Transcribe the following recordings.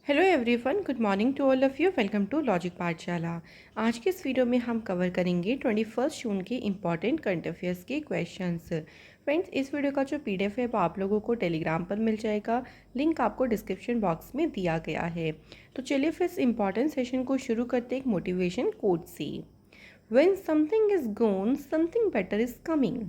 Hello everyone, good morning to all of you. Welcome to Logic Pathshala. आज के इस video में हम कवर करेंगे 21 जून के इम्पॉर्टेंट करंट अफेयर्स के क्वेश्चंस। फ्रेंड्स, इस वीडियो का जो पीडीएफ है वो आप लोगों को टेलीग्राम पर मिल जाएगा। लिंक आपको डिस्क्रिप्शन बॉक्स में दिया गया है। तो चलिए फिर इस इम्पॉर्टेंट सेशन को शुरू करते एक मोटिवेशन कोट से। When something is gonna something better is coming.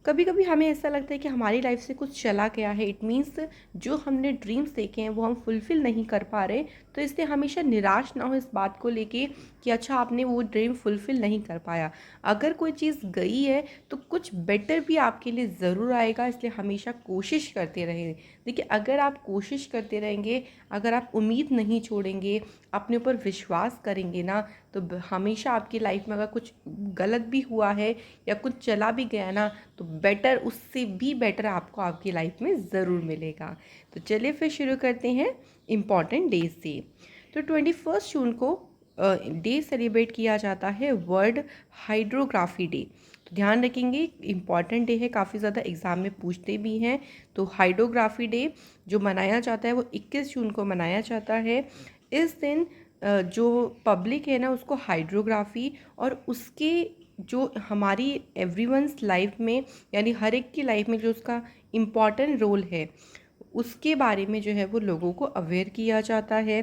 कभी कभी हमें ऐसा लगता है कि हमारी लाइफ से कुछ चला गया है। इट मीन्स जो हमने ड्रीम्स देखे हैं वो हम फुलफ़िल नहीं कर पा रहे। तो इसलिए हमेशा निराश ना हो इस बात को लेके कि अच्छा आपने वो ड्रीम फुलफ़िल नहीं कर पाया। अगर कोई चीज़ गई है तो कुछ बेटर भी आपके लिए ज़रूर आएगा, इसलिए हमेशा कोशिश करते रहें। देखिए, अगर आप कोशिश करते रहेंगे, अगर आप उम्मीद नहीं छोड़ेंगे, अपने ऊपर विश्वास करेंगे ना, तो हमेशा आपकी लाइफ में अगर कुछ गलत भी हुआ है या कुछ चला भी गया ना, तो बेटर, उससे भी बेटर आपको आपकी लाइफ में ज़रूर मिलेगा। तो चलिए फिर शुरू करते हैं इम्पॉर्टेंट डेज से। तो 21 जून को डे सेलिब्रेट किया जाता है वर्ल्ड हाइड्रोग्राफी डे। तो ध्यान रखेंगे, इम्पॉर्टेंट डे है, काफ़ी ज़्यादा एग्ज़ाम में पूछते भी हैं। तो हाइड्रोग्राफी डे जो मनाया जाता है वो 21 जून को मनाया जाता है। इस दिन जो पब्लिक है ना, उसको हाइड्रोग्राफी और उसके जो हमारी एवरीवंस लाइफ में, यानी हर एक की लाइफ में जो उसका इम्पॉर्टेंट रोल है, उसके बारे में जो है वो लोगों को अवेयर किया जाता है।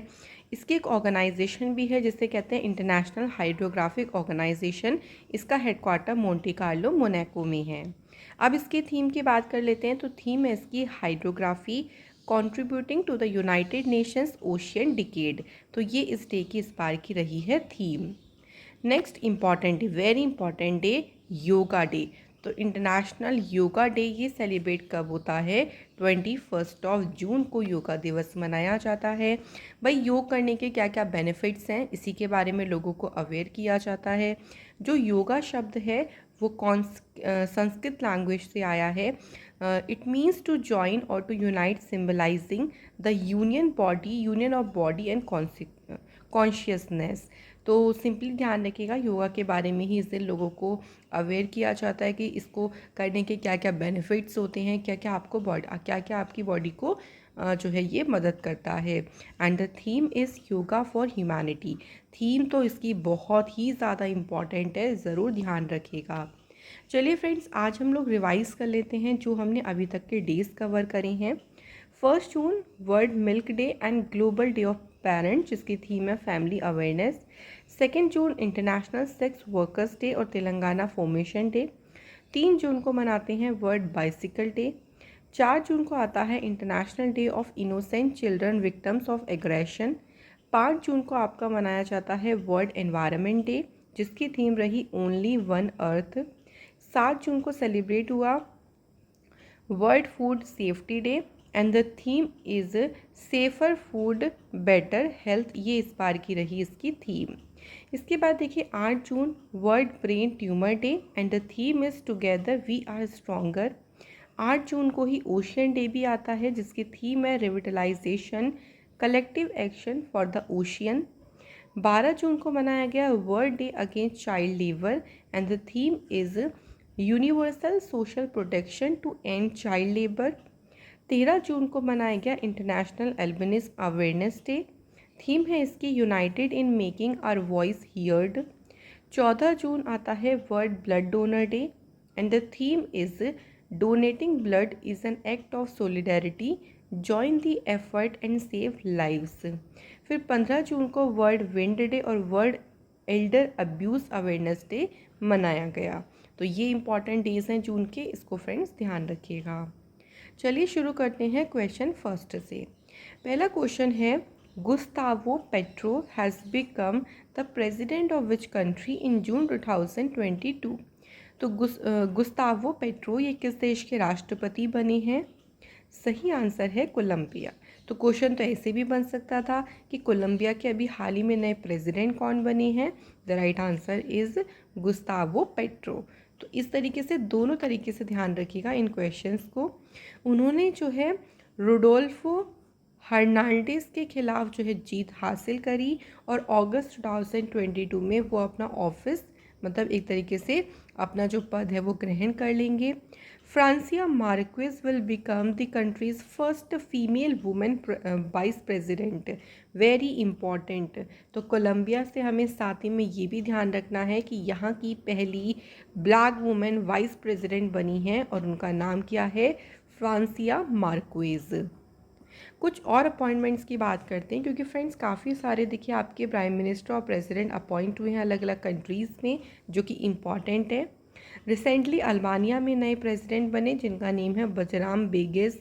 इसकी एक ऑर्गेनाइजेशन भी है जिसे कहते हैं इंटरनेशनल हाइड्रोग्राफिक ऑर्गेनाइजेशन। इसका हेडक्वार्टर मोंटे कार्लो, मोनाको में है। अब इसके थीम की बात कर लेते हैं। तो थीम है इसकी hydrography contributing to the United Nations Ocean Decade. तो ये इस डे की इस बार की रही है theme. Next important day, very important day, yoga day. तो इंटरनेशनल योगा डे ये सेलिब्रेट कब होता है? 21 जून को योगा दिवस मनाया जाता है। भाई, योग करने के क्या क्या बेनिफिट्स हैं, इसी के बारे में लोगों को अवेयर किया जाता है। जो योगा शब्द है वो संस्कृत लैंग्वेज से आया है। इट मीन्स टू जॉइन और to unite, symbolising the union of body and consciousness. तो सिंपली ध्यान रखिएगा, योगा के बारे में ही इस दिन लोगों को अवेयर किया जाता है कि इसको करने के क्या क्या बेनिफिट्स होते हैं, क्या क्या आपकी बॉडी को जो है ये मदद करता है। And the theme is yoga for humanity. Theme तो इसकी बहुत ही ज़्यादा इम्पॉर्टेंट है, ज़रूर ध्यान रखिएगा। चलिए फ्रेंड्स, आज हम लोग रिवाइज़ कर लेते हैं जो हमने अभी तक के डेज कवर करे हैं। 1 June world milk day and global day of parents, जिसकी थीम है family awareness. 2 June international sex workers day और तेलंगाना फॉर्मेशन डे। 3 जून को मनाते हैं वर्ल्ड बाइसिकल डे। 4 जून को आता है international day of innocent children victims of aggression. 5 जून को आपका मनाया जाता है वर्ल्ड एनवायरनमेंट डे, जिसकी थीम रही ओनली वन अर्थ। 7 जून को सेलिब्रेट हुआ world food safety day and the theme is safer food better health. ये इस बार की रही इसकी थीम। इसके बाद देखिए 8 June world brain tumour day and the theme is together we are stronger. 8 June को ही ओशियन डे भी आता है, जिसकी थीम है revitalisation, collective action for the ocean. 12 June को मनाया गया world day against child labour and the theme is universal social protection to end child labour. 13 June को मनाया गया international albinism awareness day. Theme है इसकी united in making our voice heard. 14 June आता है world blood donor day and the theme is donating blood is an act of solidarity, join the effort and save lives. फिर 15 जून को world wind day और world Elder abuse awareness day मनाया गया। तो ये important days हैं जून के, इसको फ्रेंड्स ध्यान रखिएगा। चलिए शुरू करते हैं क्वेश्चन फर्स्ट से। पहला क्वेश्चन है, Gustavo Petro has become the president of which country in June 2022। तो गुस्तावो पेट्रो ये किस देश के राष्ट्रपति बने हैं? सही आंसर है कोलंबिया। तो क्वेश्चन तो ऐसे भी बन सकता था कि कोलंबिया के अभी हाल ही में नए प्रेसिडेंट कौन बने हैं? The right answer is Gustavo petro. तो इस तरीके से, दोनों तरीके से ध्यान रखिएगा इन क्वेश्चंस को। उन्होंने जो है रोडोल्फो हर्नांडेज के खिलाफ जो है जीत हासिल करी और अगस्त 2022 में वो अपना ऑफिस, मतलब एक तरीके से अपना जो पद है वो ग्रहण कर लेंगे। Francia Marquez will become the country's first female woman vice president. Very important. तो कोलंबिया से हमें साथ ही में ये भी ध्यान रखना है कि यहाँ की पहली ब्लैक वुमेन वाइस प्रेसिडेंट बनी है और उनका नाम क्या है? फ्रांसिया मार्क्वेज। कुछ और अपॉइंटमेंट्स की बात करते हैं, क्योंकि फ्रेंड्स काफ़ी सारे देखिए आपके प्राइम मिनिस्टर और प्रेसिडेंट अपॉइंट हुए हैं अलग अलग कंट्रीज़ में, जो कि इम्पॉर्टेंट है। रिसेंटली अल्बानिया में नए प्रेसिडेंट बने जिनका नेम है बजराम बेगिस।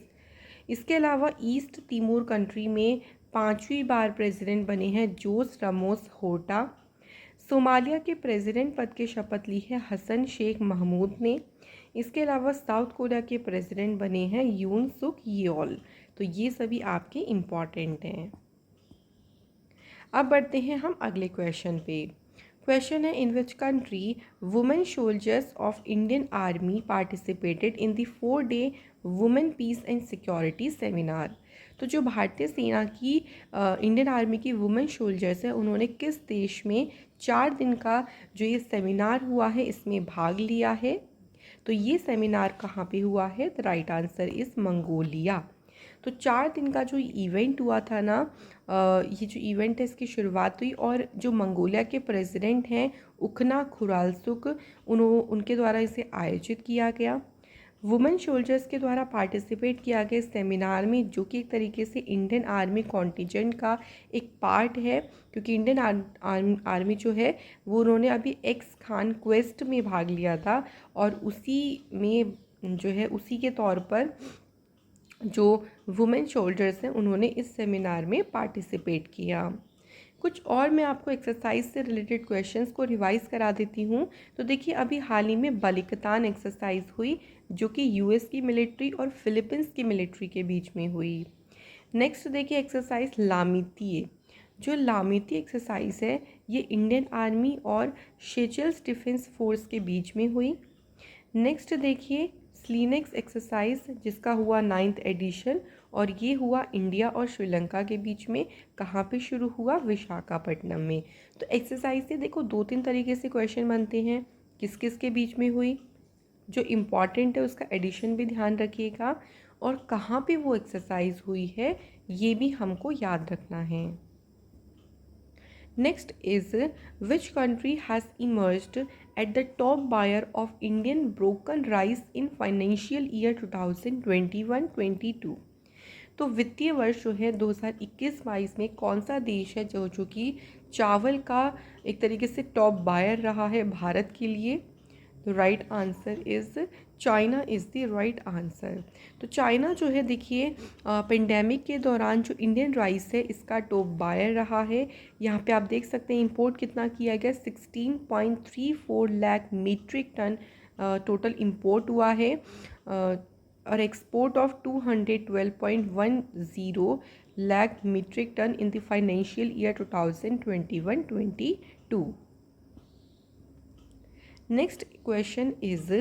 इसके अलावा ईस्ट तिमोर कंट्री में 5वीं बार प्रेसिडेंट बने हैं जोस रामोस होर्टा। सोमालिया के प्रेसिडेंट पद की शपथ ली है हसन शेख महमूद ने। इसके अलावा साउथ कोरिया के प्रेसिडेंट बने हैं यून सुक येओल। तो ये सभी आपके इम्पॉर्टेंट हैं। अब बढ़ते हैं हम अगले क्वेश्चन पे। क्वेश्चन है, in which country women soldiers of Indian army participated in the 4-day women peace and security seminar. तो जो भारतीय सेना की इंडियन आर्मी की वुमेन सोल्जर्स है, उन्होंने किस देश में 4 दिन का जो ये सेमिनार हुआ है इसमें भाग लिया है? तो ये सेमिनार कहाँ पे हुआ है? The right answer is Mongolia. तो 4 दिन का जो इवेंट हुआ था ना, ये जो इवेंट है इसकी शुरुआत हुई और जो मंगोलिया के प्रेसिडेंट हैं उखना खुरालसुक उनके द्वारा इसे आयोजित किया गया। वुमेन सोल्जर्स के द्वारा पार्टिसिपेट किया गया इस सेमिनार में, जो कि एक तरीके से इंडियन आर्मी कॉन्टिजेंट का एक पार्ट है, क्योंकि इंडियन आर्मी जो है वो उन्होंने अभी एक्स खान क्वेस्ट में भाग लिया था और उसी में जो है उसी के तौर पर जो वुमेन सोल्जर्स हैं उन्होंने इस सेमिनार में पार्टिसिपेट किया। कुछ और मैं आपको एक्सरसाइज से रिलेटेड क्वेश्चंस को रिवाइज करा देती हूँ। तो देखिए अभी हाल ही में बलिकतान एक्सरसाइज हुई, जो कि यूएस की मिलिट्री और फिलीपींस की मिलिट्री के बीच में हुई। नेक्स्ट देखिए एक्सरसाइज लामितीय। जो लामिती एक्सरसाइज है ये इंडियन आर्मी और शेचल्स डिफेंस फोर्स के बीच में हुई। नेक्स्ट देखिए स्लीनेक्स एक्सरसाइज, जिसका हुआ 9th एडिशन और ये हुआ इंडिया और श्रीलंका के बीच में। कहाँ पे शुरू हुआ? विशाखापट्टनम में। तो एक्सरसाइज से देखो 2-3 तरीके से क्वेश्चन बनते हैं। किस किस के बीच में हुई, जो इम्पॉर्टेंट है उसका एडिशन भी ध्यान रखिएगा, और कहाँ पे वो एक्सरसाइज हुई है ये भी हमको याद रखना है। Next is, which country has emerged at the top buyer of Indian broken rice in financial year 2021-22? तो वित्तीय वर्ष जो है 2021-22 में कौन सा देश है जो कि चावल का एक तरीके से टॉप बायर रहा है भारत के लिए? The right answer is China is the right answer. तो चाइना जो है देखिए पेंडेमिक के दौरान जो इंडियन राइस है इसका टॉप बायर रहा है। यहाँ पे आप देख सकते हैं इंपोर्ट कितना किया गया, 16.34 lakh metric ton total import हुआ है, और export of 212.10 lakh metric ton in the financial year 2021-22। Next question is,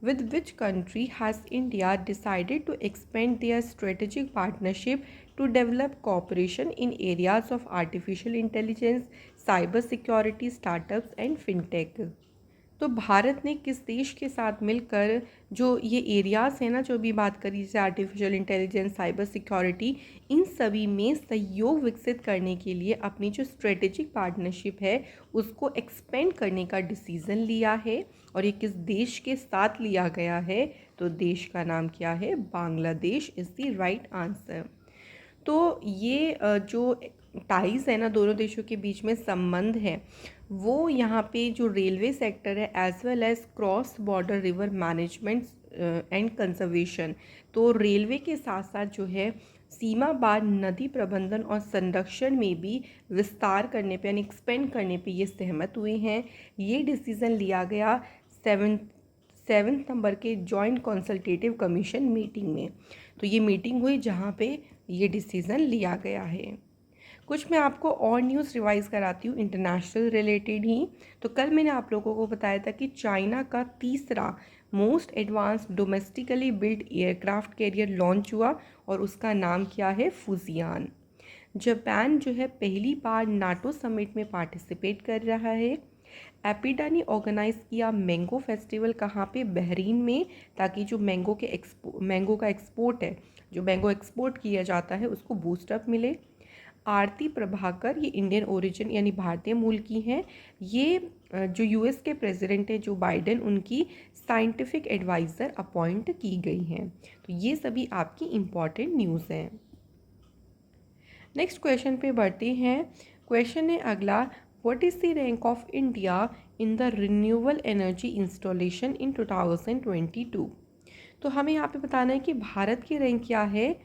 with which country has India decided to expand their strategic partnership to develop cooperation in areas of artificial intelligence, cyber security, startups and fintech? तो भारत ने किस देश के साथ मिलकर जो ये areas हैं ना, जो भी बात करी जैसे आर्टिफिशियल इंटेलिजेंस, साइबर सिक्योरिटी, इन सभी में सहयोग विकसित करने के लिए अपनी जो स्ट्रेटेजिक पार्टनरशिप है उसको एक्सपेंड करने का डिसीज़न लिया है। और ये किस देश के साथ लिया गया है? तो देश का नाम क्या है? Bangladesh is the right answer. तो ये जो टाइज़ है ना दोनों देशों के बीच में संबंध है, वो यहाँ पे जो रेलवे सेक्टर है as well as cross border river management and conservation, तो रेलवे के साथ साथ जो है सीमा पार नदी प्रबंधन और संरक्षण में भी विस्तार करने पे यानी एक्सपेंड करने पे ये सहमत हुए हैं। ये डिसीज़न लिया गया 7 नंबर के जॉइंट कंसल्टेटिव कमीशन मीटिंग में। तो ये मीटिंग हुई जहाँ पे ये डिसीज़न लिया गया है। कुछ मैं आपको और न्यूज़ रिवाइज कराती हूँ इंटरनेशनल रिलेटेड ही। तो कल मैंने आप लोगों को बताया था कि चाइना का तीसरा most advanced domestically build aircraft carrier launch हुआ और उसका नाम क्या है? फुजियान। जापान जो है पहली बार नाटो समिट में पार्टिसिपेट कर रहा है। एपिडा ने ऑर्गेनाइज किया मैंगो फेस्टिवल कहाँ पे? बहरीन में, ताकि जो मैंगो का एक्सपोर्ट है, जो मैंगो एक्सपोर्ट किया जाता है उसको बूस्टअप मिले। आरती प्रभाकर, ये इंडियन ओरिजिन यानी भारतीय मूल की हैं। ये जो यूएस के प्रेसिडेंट है जो बाइडेन, उनकी साइंटिफिक एडवाइज़र अपॉइंट की गई हैं। तो ये सभी आपकी इम्पॉर्टेंट न्यूज़ हैं। नेक्स्ट क्वेश्चन पे बढ़ते हैं। क्वेश्चन है अगला, what is the rank of India in the renewable energy installation in 2022? तो हमें यहाँ पे बताना है कि भारत की रैंक क्या है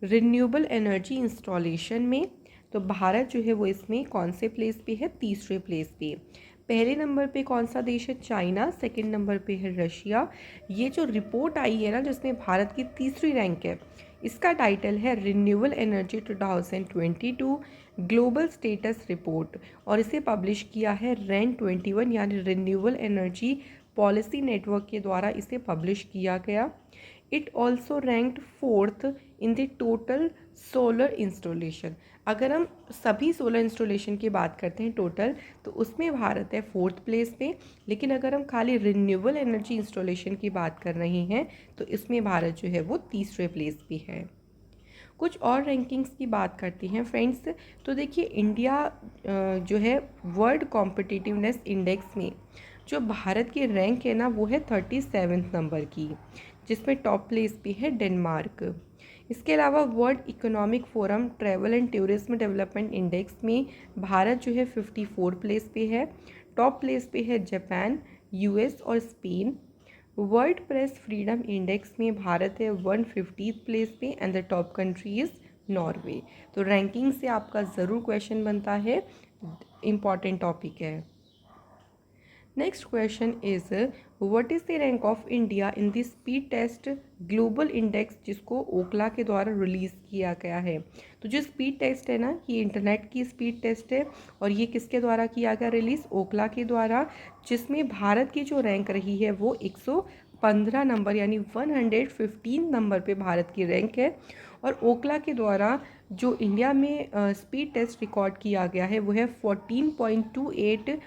रिन्यूएबल एनर्जी इंस्टॉलेशन में। तो भारत जो है वो इसमें कौन से प्लेस पे है? तीसरे प्लेस पे। पहले नंबर पे कौन सा देश है? चाइना। सेकंड नंबर पे है रशिया। ये जो रिपोर्ट आई है ना जिसमें भारत की तीसरी रैंक है, इसका टाइटल है renewable energy 2022 global status report, और इसे पब्लिश किया है रैन 21 यानी रिन्यूएबल एनर्जी पॉलिसी नेटवर्क के द्वारा इसे पब्लिश किया गया। It also ranked fourth in the total solar installation. अगर हम सभी सोलर इंस्टॉलेशन की बात करते हैं टोटल, तो उसमें भारत है फोर्थ प्लेस पे। लेकिन अगर हम खाली रिन्यूएबल एनर्जी इंस्टॉलेशन की बात कर रहे हैं तो इसमें भारत जो है वो तीसरे प्लेस पे है। कुछ और रैंकिंग्स की बात करते हैं फ्रेंड्स। तो देखिए इंडिया जो है वर्ल्ड कॉम्पिटिटिवनेस इंडेक्स में जो भारत की रैंक है ना वो है 37 नंबर की, जिसमें टॉप प्लेस पे है डेनमार्क। इसके अलावा world economic forum travel and tourism development index में भारत जो है 54 प्लेस पे है। टॉप प्लेस पे है जापान, यूएस और Spain. World Press Freedom Index में भारत है 150 प्लेस पे and the top country is Norway. तो रैंकिंग से आपका ज़रूर क्वेश्चन बनता है, इम्पॉर्टेंट टॉपिक है। Next question is what is the rank of India in the Speedtest Global Index, जिसको ओकला के द्वारा रिलीज़ किया गया है। तो जो स्पीड टेस्ट है ना, ये इंटरनेट की स्पीड टेस्ट है और ये किसके द्वारा किया गया रिलीज़? ओकला के द्वारा, जिसमें भारत की जो रैंक रही है वो 115 नंबर यानी 115 नंबर पे भारत की रैंक है। और ओकला के द्वारा जो इंडिया में स्पीड टेस्ट रिकॉर्ड किया गया है वो है 14.28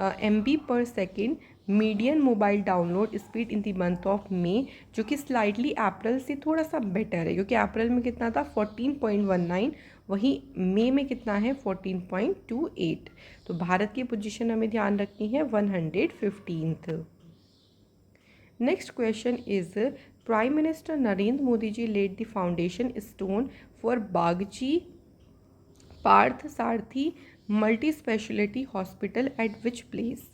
MB/सेकेंड median mobile download speed in the month of May, जो कि स्लाइटली अप्रैल से थोड़ा सा बेटर है, क्योंकि अप्रैल में कितना था 14.19, वहीं मई में कितना है 14.28। तो भारत की पोजीशन हमें ध्यान रखनी है 115th। Next question is prime minister Narendra Modi ji laid the foundation stone for Bagji Partha Sarathi multi speciality hospital at which place?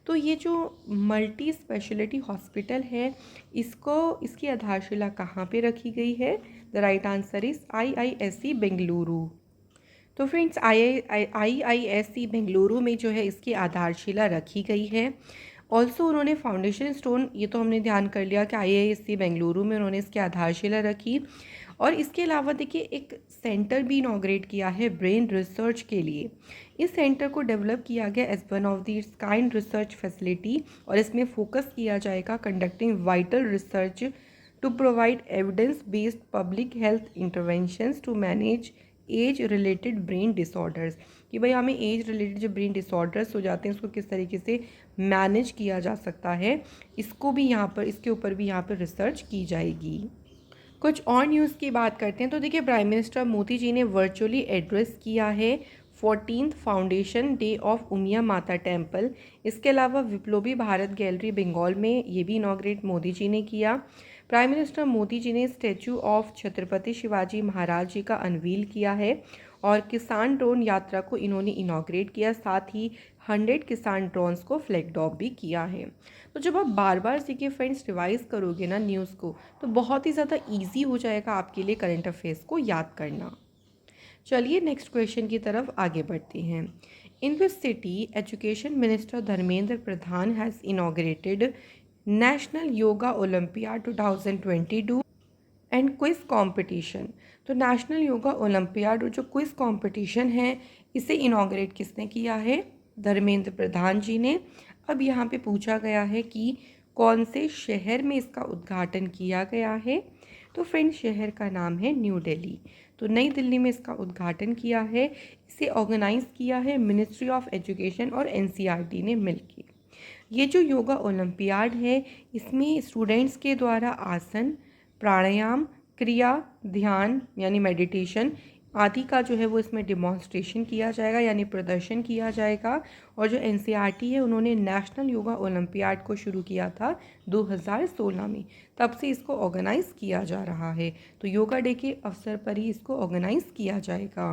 तो ये जो मल्टी स्पेशलिटी हॉस्पिटल है इसकी आधारशिला कहाँ पे रखी गई है? The right answer is IISc Bengaluru. तो फ्रेंड्स IISc बेंगलुरु में जो है इसकी आधारशिला रखी गई है। ऑल्सो उन्होंने फाउंडेशन स्टोन, ये तो हमने ध्यान कर लिया कि IISc बेंगलुरु में उन्होंने इसकी आधारशिला रखी। और इसके अलावा देखिए एक सेंटर भी इनॉग्रेट किया है ब्रेन रिसर्च के लिए। इस सेंटर को डेवलप किया गया as one of the kind research facility, और इसमें फोकस किया जाएगा conducting vital research to provide evidence based public health interventions to manage age related brain disorders, कि भाई हमें एज रिलेटेड जो ब्रेन डिसऑर्डर्स हो जाते हैं उसको किस तरीके से मैनेज किया जा सकता है, इसको भी यहाँ पर, इसके ऊपर भी यहाँ पर रिसर्च की जाएगी। कुछ और न्यूज़ की बात करते हैं। तो देखिए प्राइम मिनिस्टर मोदी जी ने वर्चुअली एड्रेस किया है 14th foundation day of Umiya माता टेम्पल। इसके अलावा विप्लवी भारत गैलरी बंगाल में ये भी इनॉग्रेट मोदी जी ने किया। प्राइम मिनिस्टर मोदी जी ने स्टैचू ऑफ छत्रपति शिवाजी महाराज जी का अनवील किया है और किसान ड्रोन यात्रा को इन्होंने इनॉग्रेट किया, साथ ही 100 किसान ड्रोन्स को फ्लैग ऑफ भी किया है। तो जब आप बार बार सीखे फ्रेंड्स रिवाइज करोगे ना न्यूज़ को, तो बहुत ही ज़्यादा ईजी हो जाएगा आपके लिए करंट अफेयर्स को याद करना। चलिए नेक्स्ट क्वेश्चन की तरफ आगे बढ़ते हैं। In which city education minister Dharmendra Pradhan has inaugurated national yoga olympiad 2022 and quiz competition? तो नेशनल योगा ओलंपियाड और जो क्विज कॉम्पिटिशन है इसे इनॉग्रेट किसने किया है? धर्मेंद्र प्रधान जी ने। अब यहाँ पे पूछा गया है कि कौन से शहर में इसका उद्घाटन किया गया है? तो फ्रेंड्स शहर का नाम है न्यू दिल्ली। तो नई दिल्ली में इसका उद्घाटन किया है। इसे ऑर्गेनाइज किया है मिनिस्ट्री ऑफ एजुकेशन और एनसीईआरटी ने मिलकर। ये जो योगा ओलंपियाड है, इसमें स्टूडेंट्स के द्वारा आसन, प्राणायाम, क्रिया, ध्यान यानी मेडिटेशन आदि का जो है वो इसमें डिमॉन्स्ट्रेशन किया जाएगा यानी प्रदर्शन किया जाएगा। और जो एनसीईआरटी है, उन्होंने नेशनल योगा ओलंपियाड को शुरू किया था 2016 में। तब से इसको ऑर्गेनाइज किया जा रहा है। तो योगा डे के अवसर पर ही इसको ऑर्गेनाइज किया जाएगा।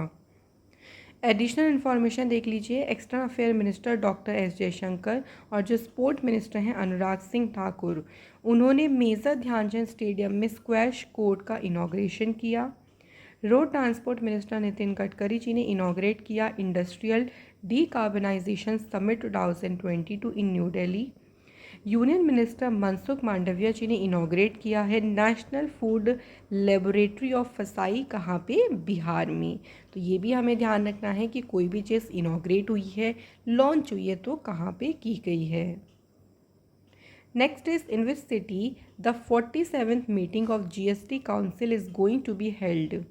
एडिशनल इन्फॉर्मेशन देख लीजिए। External affair minister doctor S Jaishankar और जो स्पोर्ट मिनिस्टर हैं अनुराग सिंह ठाकुर, उन्होंने मेजर ध्यानचंद स्टेडियम में स्क्वैश कोर्ट का इनॉग्रेशन किया। Road transport minister Nitin Gadkari ji ने इनॉग्रेट किया industrial decarbonisation summit 2022 in New Delhi. Union minister Mansukh Mandaviya ji ने इनॉग्रेट किया है नेशनल फूड लेबोरेटरी ऑफ फसाई, कहाँ पे, बिहार में। तो ये भी हमें ध्यान रखना है कि कोई भी चीज़ इनॉग्रेट हुई है, लॉन्च हुई है, तो कहाँ पे की गई है। Next is in which city the 47th meeting of GST Council is going to be held.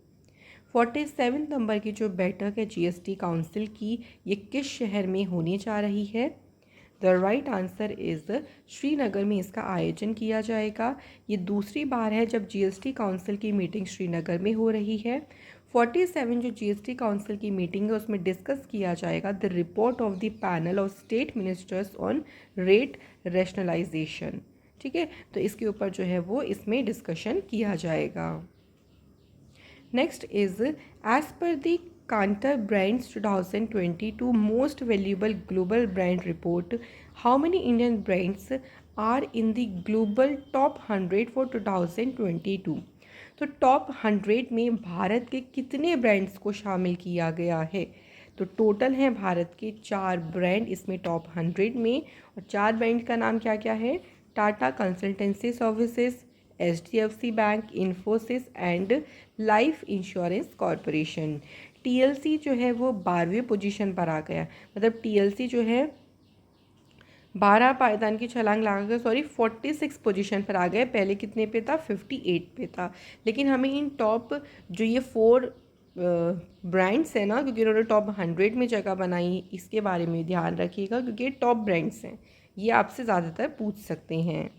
47 number की जो बैठक है जीएसटी काउंसिल की, ये किस शहर में होने जा रही है। The right answer is Srinagar में इसका आयोजन किया जाएगा। ये दूसरी बार है जब जीएसटी काउंसिल की मीटिंग श्रीनगर में हो रही है। 47 जो जीएसटी काउंसिल की मीटिंग है, उसमें डिस्कस किया जाएगा the report of the panel of state ministers on rate rationalisation. ठीक है, तो इसके ऊपर जो है वो इसमें डिस्कशन किया जाएगा। Next is as per the Kantar Brands 2022 Most Valuable Global Brand Report, how many Indian brands are in the global top 100 for 2022? तो टॉप 100 में भारत के कितने ब्रांड्स को शामिल किया गया है। तो टोटल हैं भारत के 4 ब्रांड इसमें टॉप 100 में। और 4 ब्रांड का नाम क्या क्या है। Tata consultancy services, HDFC bank, Infosys and life insurance corporation. TLC जो है वो 12वें पोजीशन पर आ गया। मतलब TLC जो है 12 पायदान की छलांग लगाकर 46 पोजीशन पर आ गए। पहले कितने पे था, 58 पे था। लेकिन हमें इन टॉप जो ये 4 ब्रांड्स हैं ना, क्योंकि उन्होंने टॉप 100 में जगह बनाई, इसके बारे में ध्यान रखिएगा क्योंकि ये टॉप ब्रांड्स हैं, ये आपसे ज़्यादातर पूछ सकते हैं।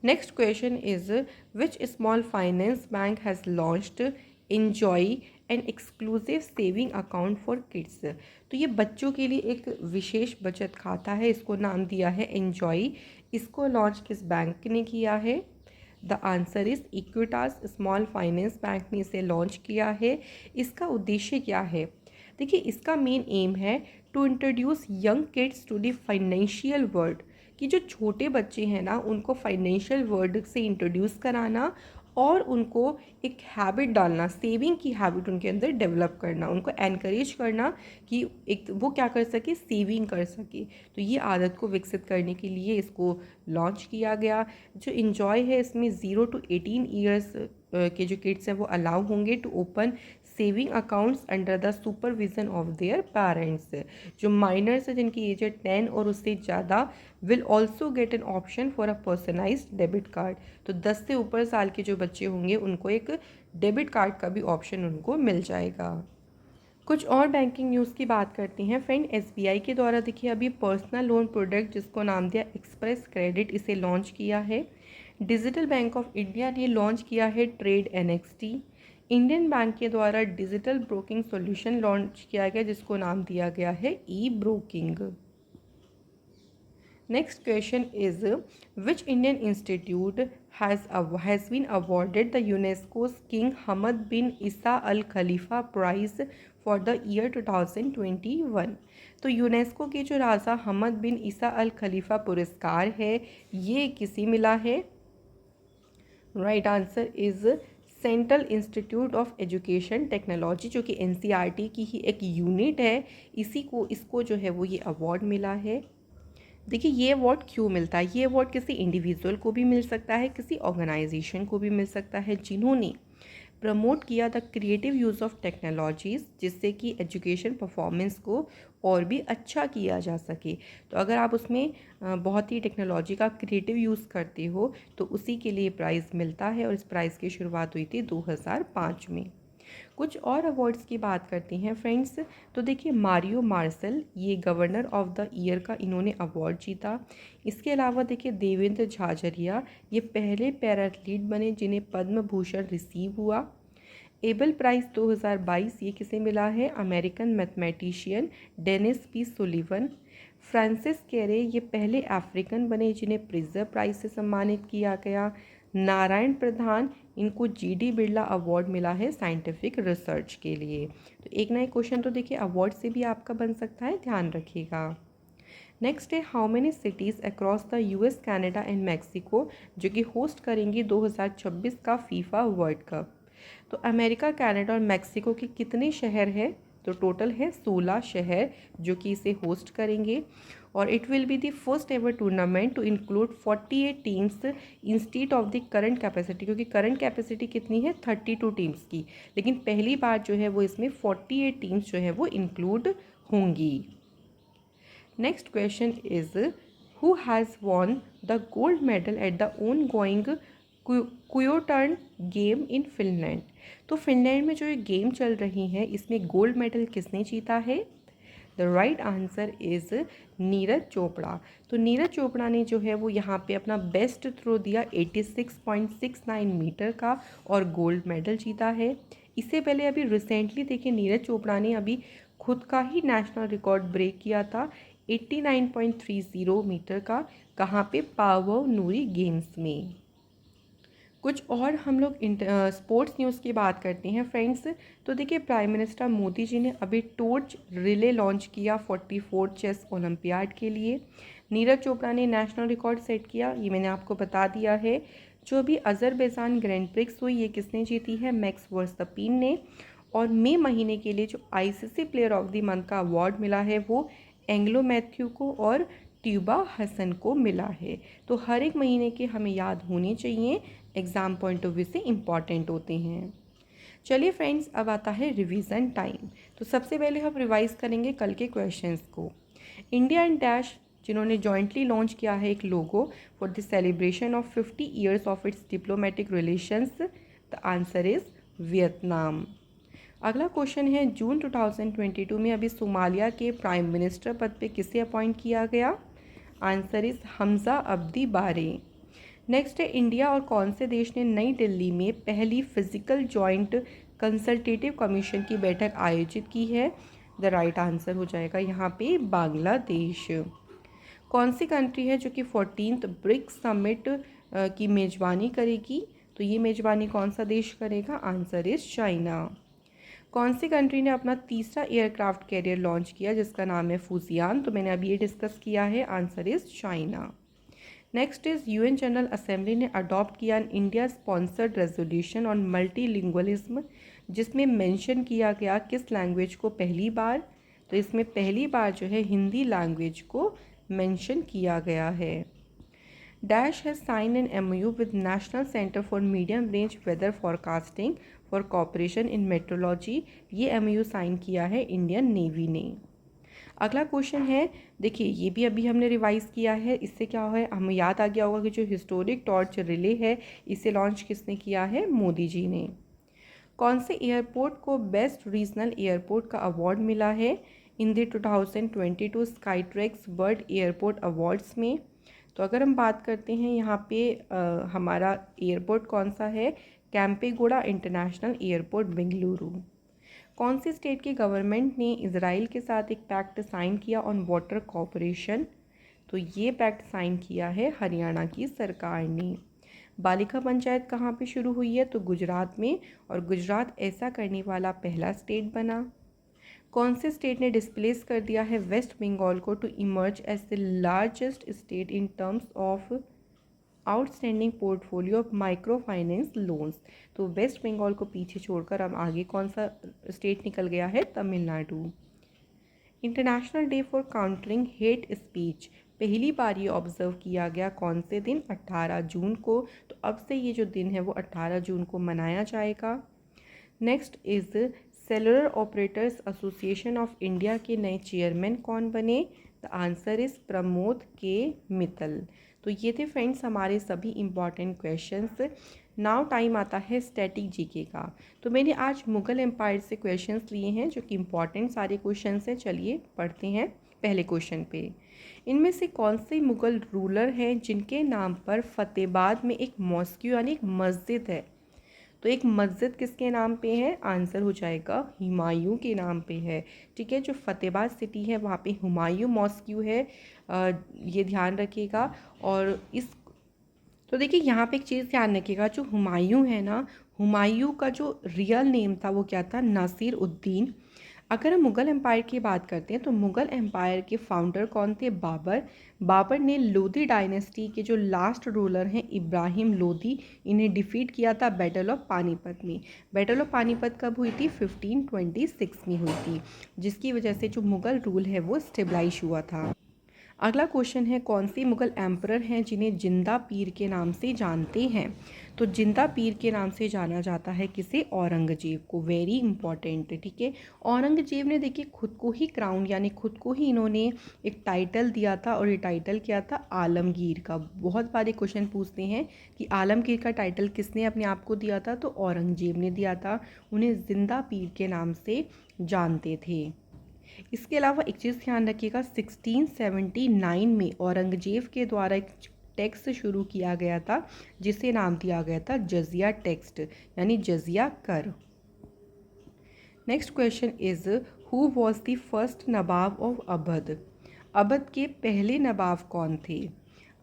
Next question is which small finance bank has launched enjoy an exclusive saving account for kids. तो ये बच्चों के लिए एक विशेष बचत खाता है, इसको नाम दिया है एन्जॉय। इसको लॉन्च किस बैंक ने किया है। The answer is Equitas small finance bank ने इसे लॉन्च किया है। इसका उद्देश्य क्या है। देखिए, इसका मेन एम है to introduce young kids to the financial world, कि जो छोटे बच्चे हैं ना, उनको फाइनेंशियल वर्ल्ड से इंट्रोड्यूस कराना और उनको एक हैबिट डालना, सेविंग की हैबिट उनके अंदर डेवलप करना, उनको एनकरेज करना कि एक वो क्या कर सके, सेविंग कर सके। तो ये आदत को विकसित करने के लिए इसको लॉन्च किया गया। जो इन्जॉय है, इसमें 0 to 18 ईयर्स के जो किड्स हैं वो अलाउ होंगे to open saving accounts under the supervision of their parents. जो माइनर्स हैं जिनकी एज है 10 और उससे ज़्यादा will also get an option for a personalised debit card. तो 10 से ऊपर साल के जो बच्चे होंगे उनको एक डेबिट कार्ड का भी ऑप्शन उनको मिल जाएगा। कुछ और बैंकिंग न्यूज़ की बात करते हैं फ्रेंड। SBI के द्वारा देखिए अभी पर्सनल लोन प्रोडक्ट जिसको नाम दिया एक्सप्रेस क्रेडिट, इसे लॉन्च किया है। डिजिटल बैंक ऑफ इंडिया ने लॉन्च किया है ट्रेड NXT। इंडियन बैंक के द्वारा डिजिटल ब्रोकिंग सॉल्यूशन लॉन्च किया गया जिसको नाम दिया गया है e broking. Next question is which Indian institute has been awarded the UNESCO's King Hamad bin Isa Al Khalifa Prize for the year 2021। तो यूनेस्को के जो राजा हमद बिन ईसा अल खलीफा पुरस्कार है, ये किसे मिला है। Right answer is central institute of education technology, जो कि NCERT की ही एक यूनिट है, इसको जो है वो ये अवार्ड मिला है। देखिए, ये अवार्ड क्यों मिलता है। ये अवार्ड किसी इंडिविजुअल को भी मिल सकता है, किसी ऑर्गेनाइजेशन को भी मिल सकता है जिन्होंने प्रमोट किया the creative use of technologies, जिससे कि एजुकेशन परफॉर्मेंस को और भी अच्छा किया जा सके। तो अगर आप उसमें बहुत ही टेक्नोलॉजी का क्रिएटिव यूज़ करते हो तो उसी के लिए प्राइज़ मिलता है, और इस प्राइज़ की शुरुआत हुई थी 2005 में। कुछ और अवार्ड्स की बात करते हैं फ्रेंड्स। तो देखिए, मारियो मार्शल, ये गवर्नर ऑफ द ईयर का इन्होंने अवार्ड जीता। इसके अलावा देखिए, देवेंद्र झाझरिया, ये पहले पैरा एथलीट बने जिन्हें पद्म भूषण रिसीव हुआ। एबल प्राइज़ 2022 ये किसे मिला है? American mathematician Dennis P Sullivan. Francis Kere, ये पहले अफ्रीकन बने जिन्हें प्रिज़र प्राइज़ से सम्मानित किया गया। नारायण प्रधान, इनको जीडी बिरला अवार्ड मिला है साइंटिफिक रिसर्च के लिए। तो एक ना एक क्वेश्चन तो देखिए अवार्ड से भी आपका बन सकता है, ध्यान रखिएगा। नेक्स्ट है, how many cities across the US, Canada and Mexico जो कि होस्ट करेंगी 2026 का फीफा वर्ल्ड कप। तो अमेरिका, कनाडा और मैक्सिको के कितने शहर हैं? तो टोटल है 16 शहर जो कि इसे होस्ट करेंगे, और it will be the first ever tournament to include 48 teams instead of the current capacity, क्योंकि करंट कैपेसिटी कितनी है? 32 टीम्स की, लेकिन पहली बार जो है वो इसमें 48 टीम्स जो है वो इंक्लूड होंगी। Next question is, who has won the gold medal at the ongoing Kuortane game in Finland. तो फिनलैंड में जो ये गेम चल रही है इसमें गोल्ड मेडल किसने जीता है? The right answer is Neeraj Chopra. तो नीरज चोपड़ा ने जो है वो यहाँ पे अपना बेस्ट थ्रो दिया 86.69 मीटर का और गोल्ड मेडल जीता है। इससे पहले अभी रिसेंटली देखिए, नीरज चोपड़ा ने अभी खुद का ही नेशनल रिकॉर्ड ब्रेक किया था 89.30 मीटर का। कहाँ पे? पावो नूरी गेम्स में। कुछ और हम लोग स्पोर्ट्स न्यूज़ की बात करते हैं फ्रेंड्स। तो देखिए, प्राइम मिनिस्टर मोदी जी ने अभी टोर्च रिले लॉन्च किया 44 चेस ओलंपियाड के लिए। नीरज चोपड़ा ने नेशनल रिकॉर्ड सेट किया, ये मैंने आपको बता दिया है। जो भी अजरबैजान ग्रैंड प्रिक्स हुई, ये किसने जीती है? मैक्स वर्स्टपेन ने। और मई महीने के लिए जो ICC player of the month का अवार्ड मिला है वो एंग्लो मैथ्यू को और ट्यूबा हसन को मिला है। तो हर एक महीने के हमें याद होने चाहिए, एग्ज़ाम पॉइंट ऑफ व्यू से इम्पॉर्टेंट होते हैं। चलिए फ्रेंड्स, अब आता है रिवीजन टाइम। तो सबसे पहले हम रिवाइज करेंगे कल के क्वेश्चंस को। इंडिया एंड डैश, जिन्होंने जॉइंटली लॉन्च किया है एक लोगो for the celebration of 50 years of its diplomatic relations. The answer is Vietnam. अगला क्वेश्चन है, जून 2022 में अभी सोमालिया के प्राइम मिनिस्टर पद पे किसे अपॉइंट किया गया? आंसर इज हमजा अब्दी बारे। नेक्स्ट है, इंडिया और कौन से देश ने नई दिल्ली में पहली फिजिकल जॉइंट कंसल्टेटिव कमीशन की बैठक आयोजित की है? द राइट आंसर हो जाएगा यहाँ पे बांग्लादेश। कौन सी कंट्री है जो कि 14th ब्रिक्स समिट की मेज़बानी करेगी? तो ये मेज़बानी कौन सा देश करेगा? Answer is China. कौन सी कंट्री ने अपना तीसरा एयरक्राफ्ट कैरियर लॉन्च किया जिसका नाम है फूजियान? तो मैंने अभी ये डिस्कस किया है, answer is China. Next is, UN general assembly ने अडॉप्ट किया India sponsored resolution on multilingualism, जिसमें मेंशन किया गया किस लैंग्वेज को पहली बार? तो इसमें पहली बार जो है हिंदी लैंग्वेज को मेंशन किया गया है। Dash has sign an MOU with National Centre for Medium Range Weather Forecasting for cooperation in meteorology. ये MOU साइन किया है इंडियन नेवी ने। अगला क्वेश्चन है, देखिए ये भी अभी हमने रिवाइज किया है, इससे क्या है हमें याद आ गया होगा कि जो हिस्टोरिक टॉर्च रिले है इसे लॉन्च किसने किया है? मोदी जी ने। कौन से एयरपोर्ट को बेस्ट रीजनल एयरपोर्ट का अवार्ड मिला है in the 2022 Skytrax bird airport awards में? तो अगर हम बात करते हैं यहाँ पे हमारा एयरपोर्ट कौन सा है? Kempegowda international airport Bengaluru. कौन सी स्टेट की गवर्नमेंट ने इजराइल के साथ एक पैक्ट साइन किया ऑन वाटर कॉपरेशन? तो ये पैक्ट साइन किया है हरियाणा की सरकार ने। बालिका पंचायत कहाँ पे शुरू हुई है? तो गुजरात में, और गुजरात ऐसा करने वाला पहला स्टेट बना। कौन से स्टेट ने डिस्प्लेस कर दिया है वेस्ट बंगाल को to emerge as the largest state in terms of outstanding portfolio of micro finance loans? तो वेस्ट बंगाल को पीछे छोड़कर अब आगे कौन सा स्टेट निकल गया है? Tamil Nadu. International day for countering hate speech पहली बार ये ऑब्जर्व किया गया कौन से दिन? 18 जून को। तो अब से ये जो दिन है वो 18 जून को मनाया जाएगा। Next is cellular operators association of India के नए चेयरमैन कौन बने? द आंसर इज़ प्रमोद के मित्तल। तो ये थे फ्रेंड्स हमारे सभी इम्पॉर्टेंट क्वेश्चंस। नाउ टाइम आता है स्टैटिक जीके का। तो मैंने आज मुग़ल एम्पायर से क्वेश्चंस लिए हैं जो कि इम्पॉर्टेंट सारे क्वेश्चंस हैं। चलिए पढ़ते हैं पहले क्वेश्चन पे। इनमें से कौन से मुग़ल रूलर हैं जिनके नाम पर फतेहाबाद में एक मॉस्क्यू यानी एक मस्जिद है? तो एक मस्जिद किसके नाम पे है? आंसर हो जाएगा हुमायूं के नाम पे है। ठीक है, जो फतेहाबाद सिटी है वहाँ पे हुमायूं मॉस्क्यू है, ये ध्यान रखिएगा। और इस तो देखिए यहाँ पे एक चीज़ ध्यान रखिएगा, जो हुमायूं है ना, हुमायूं का जो रियल नेम था वो क्या था? नासिर उद्दीन। अगर हम मुग़ल एम्पायर की बात करते हैं तो मुग़ल एम्पायर के फाउंडर कौन थे? बाबर। बाबर ने लोधी डायनेस्टी के जो लास्ट रूलर हैं इब्राहिम लोधी, इन्हें डिफीट किया था बैटल ऑफ पानीपत में। बैटल ऑफ पानीपत कब हुई थी? 1526 में हुई थी, जिसकी वजह से जो मुग़ल रूल है वो स्टेबलाइज हुआ था। अगला क्वेश्चन है, कौन सी मुग़ल एम्परर हैं जिन्हें जिंदा पीर के नाम से जानते हैं? तो जिंदा पीर के नाम से जाना जाता है किसे? औरंगजेब को। वेरी इंपॉर्टेंट है। ठीक है, औरंगजेब ने देखिए खुद को ही क्राउन यानी खुद को ही इन्होंने एक टाइटल दिया था, और ये टाइटल क्या था? आलमगीर का। बहुत बार क्वेश्चन पूछते हैं कि आलमगीर का टाइटल किसने अपने आप को दिया था? तो औरंगजेब ने दिया था। उन्हें जिंदा पीर के नाम से जानते थे। इसके अलावा एक चीज़ ध्यान रखिएगा, 1679 में औरंगजेब के द्वारा एक टैक्स शुरू किया गया था जिसे नाम दिया गया था जजिया टैक्स यानी जजिया कर। Next question is, who was the first Nawab of Awadh? Awadh के पहले नवाब कौन थे?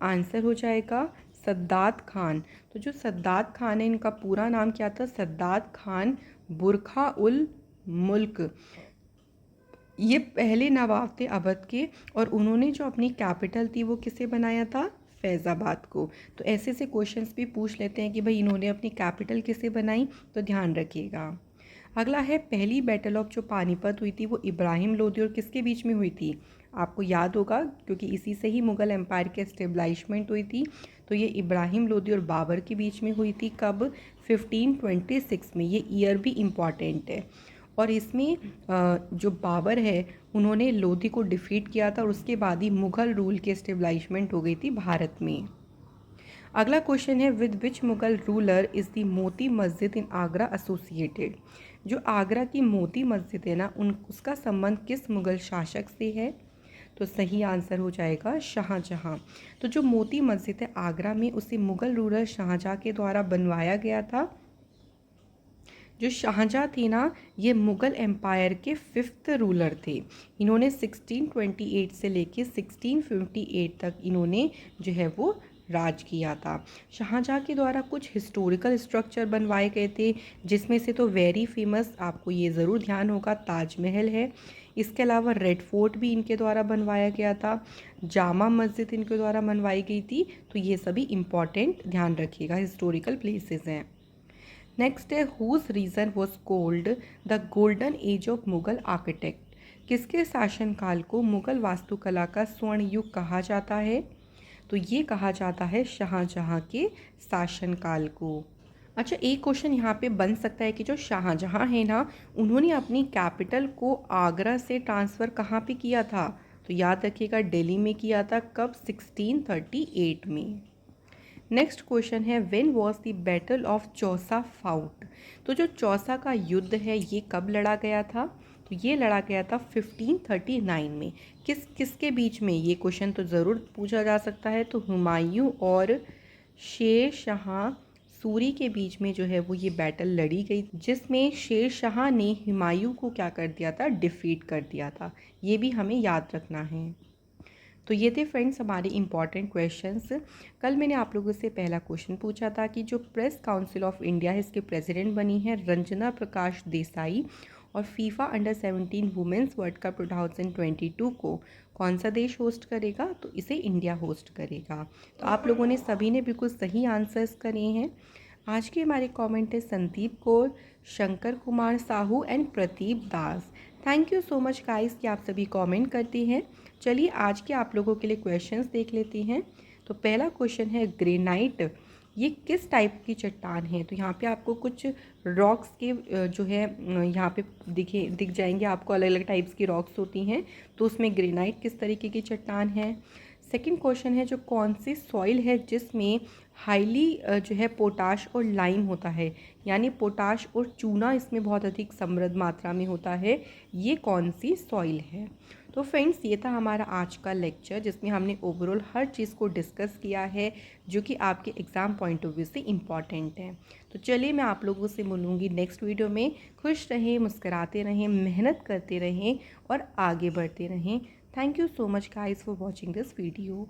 आंसर हो जाएगा सद्दात खान। तो जो सद्दात खान है, इनका पूरा नाम क्या था? सद्दात खान बुरखा उल मुल्क। ये पहले नवाब थे अवध के, और उन्होंने जो अपनी कैपिटल थी वो किसे बनाया था? फैज़ाबाद को। तो ऐसे से क्वेश्चंस भी पूछ लेते हैं कि भाई इन्होंने अपनी कैपिटल किसे बनाई, तो ध्यान रखिएगा। अगला है, पहली बैटल ऑफ जो पानीपत हुई थी वो इब्राहिम लोदी और किसके बीच में हुई थी? आपको याद होगा क्योंकि इसी से ही मुग़ल एम्पायर के एस्टेब्लिशमेंट हुई थी। तो ये इब्राहिम लोदी और बाबर के बीच में हुई थी। कब? 1526 में। ये ईयर भी इम्पॉर्टेंट है। और इसमें जो बाबर है उन्होंने लोधी को डिफीट किया था, और उसके बाद ही मुग़ल रूल की एस्टेब्लिशमेंट हो गई थी भारत में। अगला क्वेश्चन है, with which Mughal ruler is the Moti Masjid in Agra associated? जो आगरा की मोती मस्जिद है ना, उसका संबंध किस मुग़ल शासक से है? तो सही आंसर हो जाएगा शाहजहाँ। तो जो मोती मस्जिद है आगरा में, उसे मुग़ल रूलर शाहजहाँ के द्वारा बनवाया गया था। जो शाहजहाँ थे ना, ये मुग़ल एम्पायर के 5th रूलर थे। इन्होंने 1628 से लेके 1658 तक इन्होंने जो है वो राज किया था। शाहजहाँ के द्वारा कुछ हिस्टोरिकल स्ट्रक्चर बनवाए गए थे, जिसमें से तो वेरी फेमस आपको ये ज़रूर ध्यान होगा, ताजमहल है। इसके अलावा रेड फोर्ट भी इनके द्वारा बनवाया गया था, जामा मस्जिद इनके द्वारा बनवाई गई थी। तो ये सभी इम्पॉर्टेंट ध्यान रखिएगा, हिस्टोरिकल प्लेसेस हैं। नेक्स्ट है, whose reign was called the golden age of Mughal architect? किसके शासनकाल को मुग़ल वास्तुकला का स्वर्ण युग कहा जाता है? तो ये कहा जाता है शाहजहाँ के शासनकाल को। अच्छा, एक क्वेश्चन यहाँ पे बन सकता है कि जो शाहजहाँ है ना, उन्होंने अपनी कैपिटल को आगरा से ट्रांसफ़र कहाँ पे किया था? तो याद रखिएगा दिल्ली में किया था। कब? 1638 में। नेक्स्ट क्वेश्चन है, when was the battle of Chausa fought? तो जो चौसा का युद्ध है ये कब लड़ा गया था? तो ये लड़ा गया था 1539 में। किसके बीच में? ये क्वेश्चन तो ज़रूर पूछा जा सकता है। तो हुमायूं और शेर शाह सूरी के बीच में जो है वो ये बैटल लड़ी गई, जिसमें शेर शाह ने हुमायूं को क्या कर दिया था? डिफीट कर दिया था। ये भी हमें याद रखना है। तो ये थे फ्रेंड्स हमारे इंपॉर्टेंट क्वेश्चंस। कल मैंने आप लोगों से पहला क्वेश्चन पूछा था कि जो प्रेस काउंसिल ऑफ इंडिया है इसके प्रेसिडेंट बनी है रंजना प्रकाश देसाई, और FIFA under 17 women's world cup 2022 को कौन सा देश होस्ट करेगा? तो इसे इंडिया होस्ट करेगा। तो आप लोगों ने सभी ने बिल्कुल सही आंसर्स करे हैं। आज के हमारे कमेंट है Sandeep Kaur, Shankar Kumar Sahu and Pradeep Das. Thank you so much guys कि आप सभी कमेंट करते हैं। चलिए आज के आप लोगों के लिए क्वेश्चंस देख लेते हैं। तो पहला क्वेश्चन है, ग्रेनाइट ये किस टाइप की चट्टान है। तो यहाँ पे आपको कुछ रॉक्स के जो है यहाँ पे दिख जाएंगे आपको, अलग अलग टाइप्स की रॉक्स होती हैं। तो उसमें ग्रेनाइट किस तरीके की चट्टान है। सेकंड क्वेश्चन है जो कौन सी सॉइल है जिसमें हाईली जो है पोटाश और लाइम होता है, यानी पोटाश और चूना इसमें बहुत अधिक समृद्ध मात्रा में होता है, ये कौन सी सॉइल है। तो फ्रेंड्स ये था हमारा आज का लेक्चर जिसमें हमने ओवरऑल हर चीज़ को डिस्कस किया है जो कि आपके एग्ज़ाम पॉइंट ऑफ व्यू से इम्पॉर्टेंट है। तो चलिए मैं आप लोगों से मिलूँगी नेक्स्ट वीडियो में। खुश रहें, मुस्कराते रहें, मेहनत करते रहें और आगे बढ़ते रहें। Thank you so much guys for watching this video.